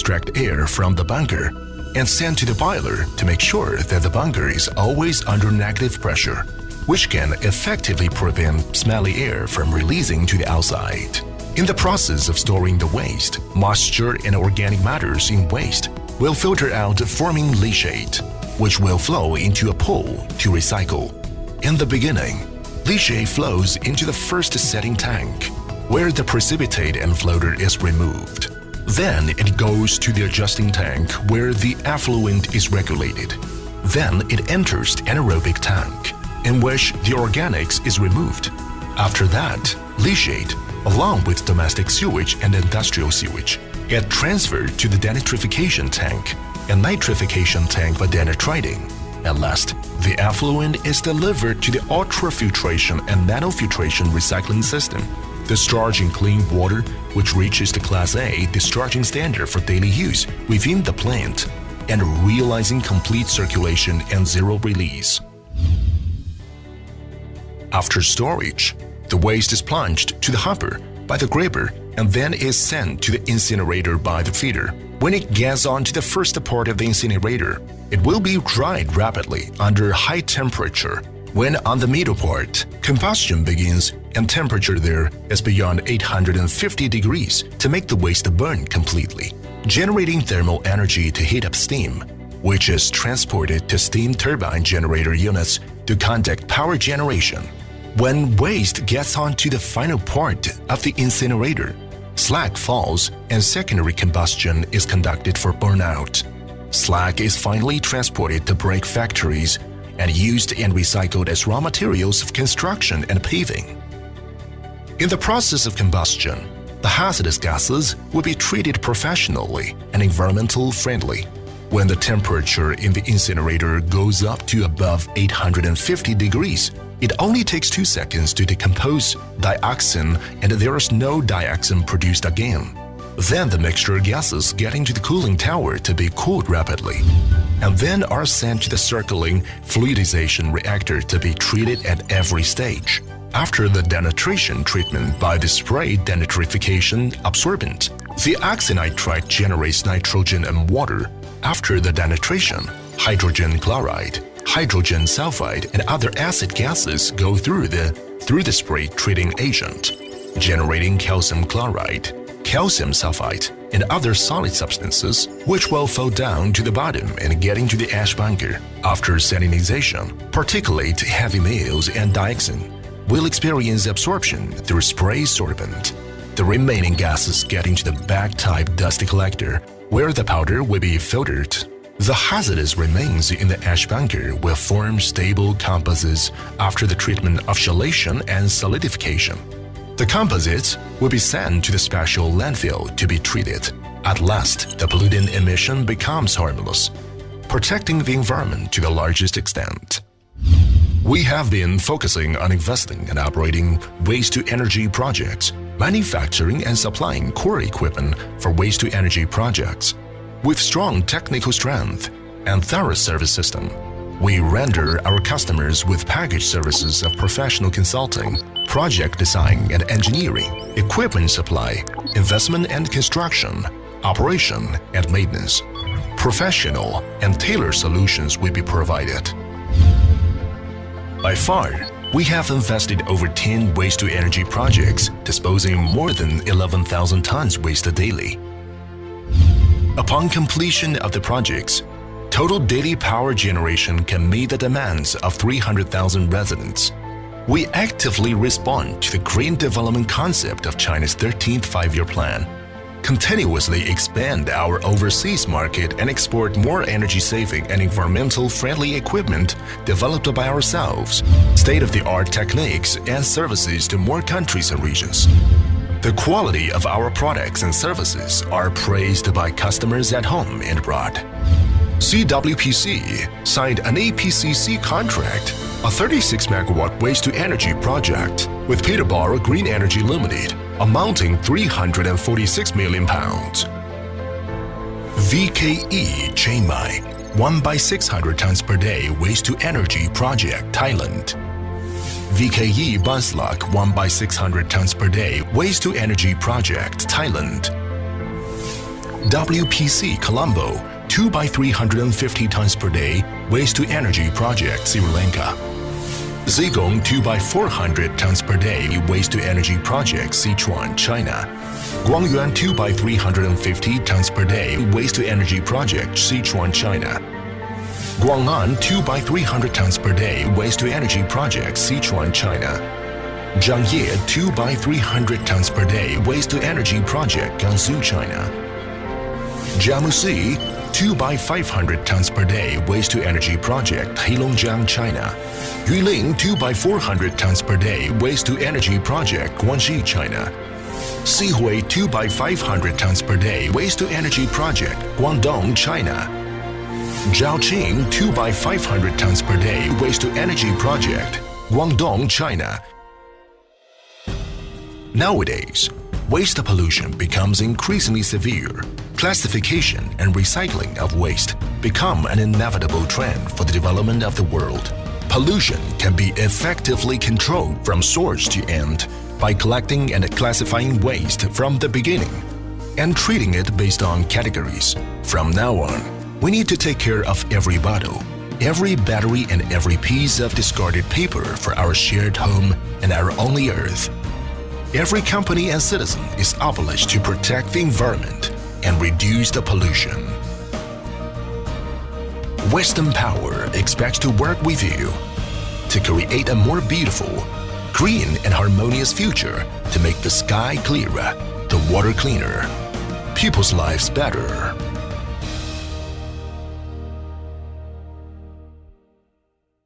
extract air from the bunker and send to the boiler to make sure that the bunker is always under negative pressure, which can effectively prevent smelly air from releasing to the outside. In the process of storing the waste, moisture and organic matters in waste will filter out, forming leachate, which will flow into a pool to recycle. In the beginning, leachate flows into the first setting tank, where the precipitate and floater is removed. Then it goes to the adjusting tank where the effluent is regulated. Then it enters the anaerobic tank, in which the organics is removed. After that, leachate, along with domestic sewage and industrial sewage, get transferred to the denitrification tank and nitrification tank by denitriding. At last, the effluent is delivered to the ultrafiltration and nanofiltration recycling system, discharging clean water, which reaches the Class A discharging standard for daily use within the plant, and realizing complete circulation and zero release. After storage, the waste is plunged to the hopper by the grabber and then is sent to the incinerator by the feeder. When it gets onto the first part of the incinerator, it will be dried rapidly under high temperature. When on the middle part, combustion begins and temperature there is beyond 850 degrees to make the waste burn completely, generating thermal energy to heat up steam, which is transported to steam turbine generator units to conduct power generation. When waste gets onto the final part of the incinerator, slag falls and secondary combustion is conducted for burnout. Slag is finally transported to brick factories and used and recycled as raw materials of construction and paving. In the process of combustion, the hazardous gases will be treated professionally and environmentally friendly. When the temperature in the incinerator goes up to above 850 degrees, it only takes 2 seconds to decompose dioxin and there is no dioxin produced again. Then the mixture gases get into the cooling tower to be cooled rapidly, and then are sent to the circulating fluidization reactor to be treated at every stage. After the denatration treatment by the spray denitrification absorbent, the oxynitride generates nitrogen and water. After the denatration, hydrogen chloride, hydrogen sulfide, and other acid gases go through the spray treating agent, generating calcium chloride, calcium sulfite, and other solid substances, which will fall down to the bottom and get into the ash bunker. After salinization, particulate heavy metals and dioxin will experience absorption through spray sorbent. The remaining gases get into the bag-type dust collector, where the powder will be filtered. The hazardous remains in the ash bunker will form stable composites after the treatment of chelation and solidification. The composites will be sent to the special landfill to be treated. At last, the pollutant emission becomes harmless, protecting the environment to the largest extent. We have been focusing on investing and operating waste-to-energy projects, manufacturing and supplying core equipment for waste-to-energy projects. With strong technical strength and thorough service system, we render our customers with package services of professional consulting, project design and engineering, equipment supply, investment and construction, operation and maintenance. Professional and tailored solutions will be provided. By far, we have invested over 10 waste-to-energy projects, disposing more than 11,000 tons waste daily. Upon completion of the projects, total daily power generation can meet the demands of 300,000 residents. We actively respond to the green development concept of China's 13th Five-Year Plan, continuously expand our overseas market and export more energy-saving and environmental-friendly equipment developed by ourselves, state-of-the-art techniques and services to more countries and regions. The quality of our products and services are praised by customers at home and abroad. CWPC signed an EPCC contract, a 36-megawatt waste-to-energy project with Peterborough Green Energy Limited, amounting £346 million. VKE Chiang Mai 1/600 tons per day waste-to-energy project, Thailand. VKE Banslak 1/600 tons per day waste-to-energy project, Thailand. WPC Colombo 2 by 350 tons per day waste to energy project Sri Lanka. Zigong 2 by 400 tons per day waste to energy project Sichuan, China. Guangyuan 2 by 350 tons per day waste to energy project Sichuan, China. Guang'an 2 by 300 tons per day waste to energy project Sichuan, China. Zhangye 2 by 300 tons per day waste to energy project Gansu, China. Jiamusi 2 by 500 tons per day waste to energy project Heilongjiang, China. Yuling 2 by 400 tons per day waste to energy project Guangxi, China. Sihui 2 by 500 tons per day waste to energy project Guangdong, China. Zhaoqing 2 by 500 tons per day waste to energy project Guangdong, China. Nowadays, waste pollution becomes increasingly severe. Classification and recycling of waste become an inevitable trend for the development of the world. Pollution can be effectively controlled from source to end by collecting and classifying waste from the beginning and treating it based on categories. From now on, we need to take care of every bottle, every battery, and every piece of discarded paper for our shared home and our only earth. Every company and citizen is obliged to protect the environment and reduce the pollution. Western Power expects to work with you to create a more beautiful, green and harmonious future to make the sky clearer, the water cleaner, people's lives better.